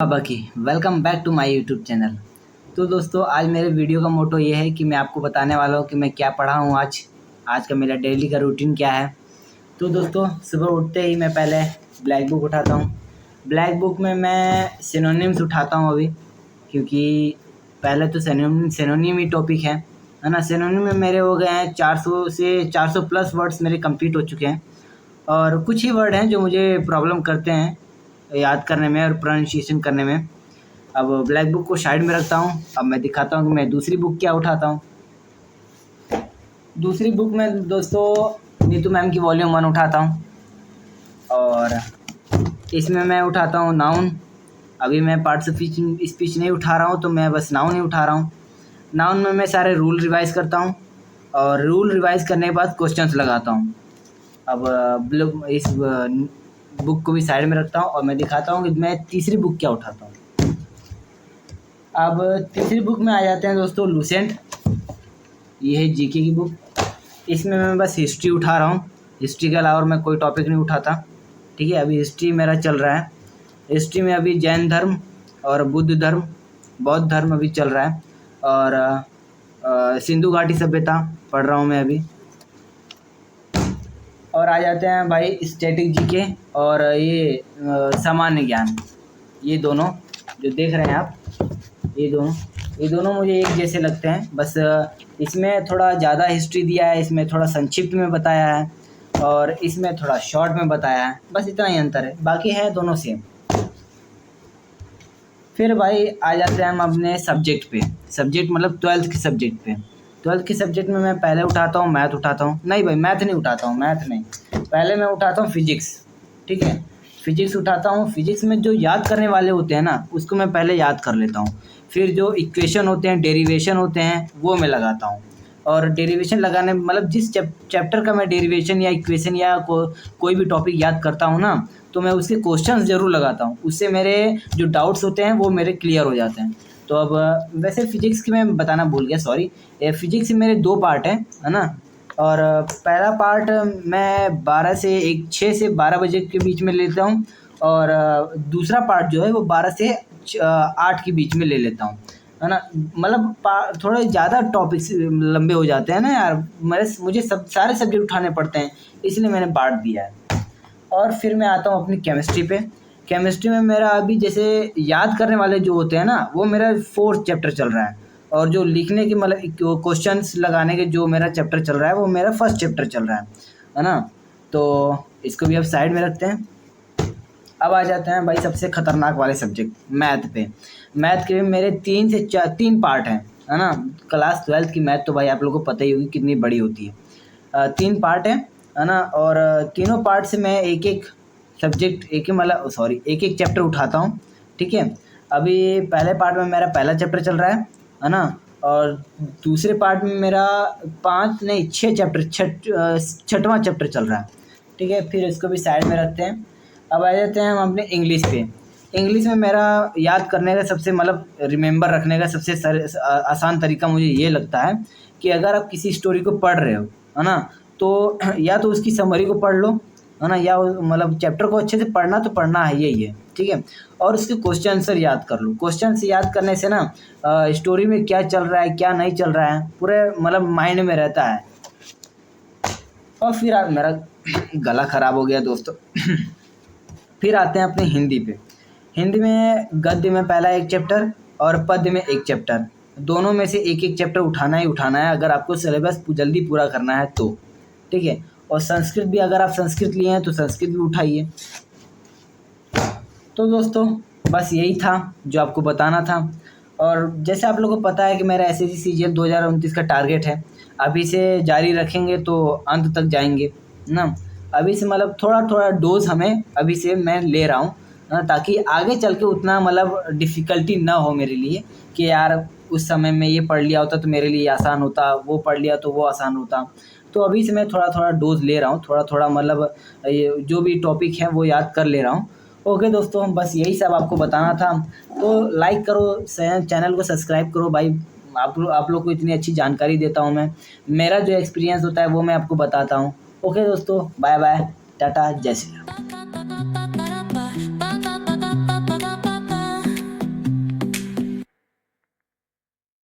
बाकी welcome back to my YouTube channel. तो दोस्तों आज मेरे वीडियो का मोटो ये है कि मैं आपको बताने वाला हूँ कि मैं क्या पढ़ा हूँ आज आज का मेरा डेली का रूटीन क्या है। तो दोस्तों सुबह उठते ही मैं पहले ब्लैक बुक उठाता हूँ। ब्लैक बुक में मैं सिनोनिम्स उठाता हूँ अभी, क्योंकि पहले तो सिनोनिम ही टॉपिक है ना। सिनोनिम में मेरे हो गए हैं 400 से 400 प्लस वर्ड्स मेरे कंप्लीट हो चुके हैं, और कुछ ही वर्ड हैं जो मुझे प्रॉब्लम करते हैं याद करने में और प्रोनाउंसिएशन करने में। अब ब्लैक बुक को साइड में रखता हूँ। अब मैं दिखाता हूँ कि मैं दूसरी बुक क्या उठाता हूँ। दूसरी बुक में दोस्तों नीतू मैम की वॉल्यूम 1 उठाता हूँ, और इसमें मैं उठाता हूँ नाउन। अभी मैं पार्ट्स ऑफ स्पीच नहीं उठा रहा हूँ, तो मैं बस नाउन ही उठा रहा हूँ। नाउन में मैं सारे रूल रिवाइज़ करता हूँ, और रूल रिवाइज़ करने के बाद क्वेश्चंस लगाता हूँ। अब इस बुक को भी साइड में रखता हूँ, और मैं दिखाता हूँ कि मैं तीसरी बुक क्या उठाता हूँ। अब तीसरी बुक में आ जाते हैं दोस्तों लूसेंट। ये है जीके की बुक। इसमें मैं बस हिस्ट्री उठा रहा हूँ, हिस्ट्री के अलावा मैं कोई टॉपिक नहीं उठाता। ठीक है, अभी हिस्ट्री मेरा चल रहा है। हिस्ट्री में अभी जैन धर्म और बुद्ध धर्म, बौद्ध धर्म अभी चल रहा है, और सिंधु घाटी सभ्यता पढ़ रहा हूँ मैं अभी। और आ जाते हैं भाई स्टैटिक जीके और ये सामान्य ज्ञान। ये दोनों जो देख रहे हैं आप, ये दोनों मुझे एक जैसे लगते हैं। बस इसमें थोड़ा ज़्यादा हिस्ट्री दिया है, इसमें थोड़ा संक्षिप्त में बताया है, और इसमें थोड़ा शॉर्ट में बताया है। बस इतना ही अंतर है, बाकी है दोनों सेम। फिर भाई आ जाते हैं हम अपने सब्जेक्ट पे। सब्जेक्ट मतलब 12th के सब्जेक्ट पे। 12th के सब्जेक्ट में मैं पहले उठाता हूँ मैथ उठाता हूँ। नहीं भाई, मैथ नहीं उठाता हूँ, मैथ नहीं। पहले मैं उठाता हूँ फिजिक्स। ठीक है, फिजिक्स उठाता हूँ। फिजिक्स में जो याद करने वाले होते हैं ना, उसको मैं पहले याद कर लेता हूँ। फिर जो इक्वेशन होते हैं, डेरिवेशन होते हैं, वो मैं लगाता हूँ। और डेरिवेशन लगाने मतलब जिस चैप्टर का मैं डेरिवेशन या इक्वेशन या कोई भी टॉपिक याद करता हूँ ना, तो मैं उसके क्वेश्चंस ज़रूर लगाता हूँ। उससे मेरे जो डाउट्स होते हैं वो मेरे क्लियर हो जाते हैं। तो अब वैसे फ़िज़िक्स की मैं बताना भूल गया, सॉरी। फ़िज़िक्स में मेरे 2 पार्ट हैं, है ना। और पहला पार्ट मैं 6 से 12 बजे के बीच में लेता हूँ, और दूसरा पार्ट जो है वो 12 से 8 के बीच में ले लेता हूँ, है ना। मतलब थोड़े ज़्यादा टॉपिक्स लंबे हो जाते हैं ना यार, मुझे सारे सब्जेक्ट उठाने पड़ते हैं, इसलिए मैंने बाँट दिया है। और फिर मैं आता हूँ अपनी केमिस्ट्री पे। केमिस्ट्री में मेरा अभी जैसे याद करने वाले जो होते हैं ना, वो मेरा 4th चैप्टर चल रहा है, और जो लिखने की मतलब क्वेश्चंस लगाने के जो मेरा चैप्टर चल रहा है, वो मेरा 1st चैप्टर चल रहा है ना। तो इसको भी अब साइड में रखते हैं। अब आ जाते हैं भाई सबसे खतरनाक वाले सब्जेक्ट मैथ पे। मैथ के भी मेरे 3 पार्ट हैं, है ना। क्लास 12th की मैथ तो भाई आप लोगों को पता ही होगी कितनी बड़ी होती है। 3 पार्ट है ना। और तीनों पार्ट से मैं एक-एक सब्जेक्ट एक-एक चैप्टर उठाता हूँ। ठीक है, अभी पहले पार्ट में मेरा पहला चैप्टर चल रहा है ना। और दूसरे पार्ट में मेरा 5 नहीं 6 चैप्टर छठवां चैप्टर चल रहा है। ठीक है, फिर इसको भी साइड में रखते हैं। अब आ जाते हैं हम अपने इंग्लिश पे। इंग्लिश में मेरा याद करने का सबसे मतलब रिमेंबर रखने का सबसे आसान तरीका मुझे ये लगता है कि अगर आप किसी स्टोरी को पढ़ रहे हो, है ना, तो या तो उसकी समरी को पढ़ लो, है ना, या मतलब चैप्टर को अच्छे से पढ़ना तो पढ़ना है यही है। ठीक है, और उसके क्वेश्चन आंसर याद कर लो। क्वेश्चन याद करने से ना स्टोरी में क्या चल रहा है क्या नहीं चल रहा है पूरे मतलब माइंड में रहता है। और फिर मेरा गला ख़राब हो गया दोस्तों। फिर आते हैं अपने हिंदी पे। हिंदी में गद्य में पहला एक चैप्टर और पद्य में एक चैप्टर, दोनों में से एक-एक चैप्टर उठाना ही उठाना है अगर आपको सिलेबस जल्दी पूरा करना है तो। ठीक है, और संस्कृत भी अगर आप संस्कृत लिए हैं तो संस्कृत भी उठाइए। तो दोस्तों बस यही था जो आपको बताना था। और जैसे आप लोगों को पता है कि मेरा एसएससी सीजीएल 2029 का टारगेट है, अभी से जारी रखेंगे तो अंत तक जाएंगे ना। अभी से मतलब थोड़ा थोड़ा डोज हमें अभी से मैं ले रहा हूँ ना, ताकि आगे चल के उतना मतलब डिफ़िकल्टी ना हो मेरे लिए कि यार उस समय में ये पढ़ लिया होता तो मेरे लिए आसान होता, वो पढ़ लिया तो वो आसान होता। तो अभी से मैं थोड़ा थोड़ा डोज ले रहा हूँ, थोड़ा थोड़ा मतलब ये जो भी टॉपिक है वो याद कर ले रहा हूँ। ओके दोस्तों, बस यही सब आपको बताना था। तो लाइक करो, चैनल को सब्सक्राइब करो भाई। आप लोग को इतनी अच्छी जानकारी देता हूँ मैं। मेरा जो एक्सपीरियंस होता है वो मैं आपको बताता हूँ। ओके दोस्तों, बाय बाय, टाटा, जय श्री राम।